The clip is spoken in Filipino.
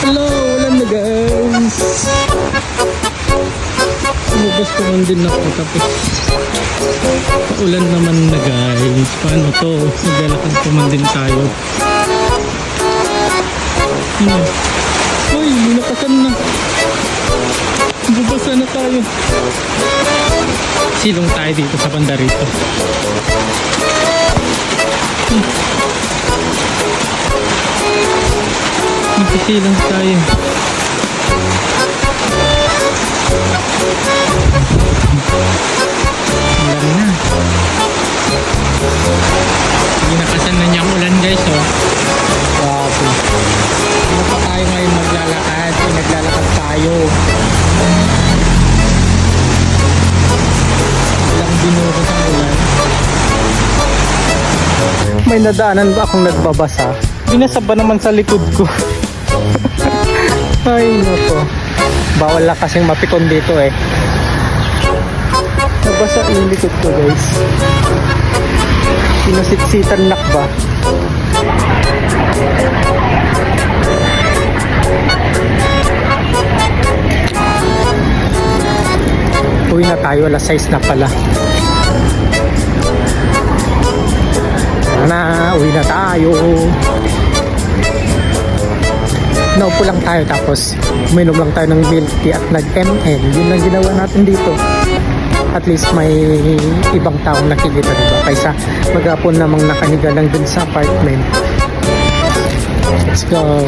Hello, ulan na guys. Lumabas ko man din ako tapos ulan naman na guys. Paano to? Maglalakad ko man din tayo. Uy, linakasan na. Bubasa na tayo. Silong tayo dito sa banda rito. Magsisilong tayo. Ulan na. Ginakasan na niya ang ulan guys oh. Grabe. Ano pa tayo ngayon maglalakad? Naglalakad tayo. Walang binuhos ang ulan. May nadaanan ba akong nagbabasa? Binasa ba naman sa likod ko? Ay nako. Bawal lang kasing mapikon dito eh. Nabasa yung likod ko guys. Sinusitsitan nak ba? Uwi na tayo, alas 6 na pala. Uwi na tayo. Naupo lang tayo tapos uminom lang tayo ng milk tea at nag-ML. Yun lang ginawa natin dito. At least may ibang taong nakikita diba? Kaysa maghapon namang nakahiga lang dun sa apartment. Let's go.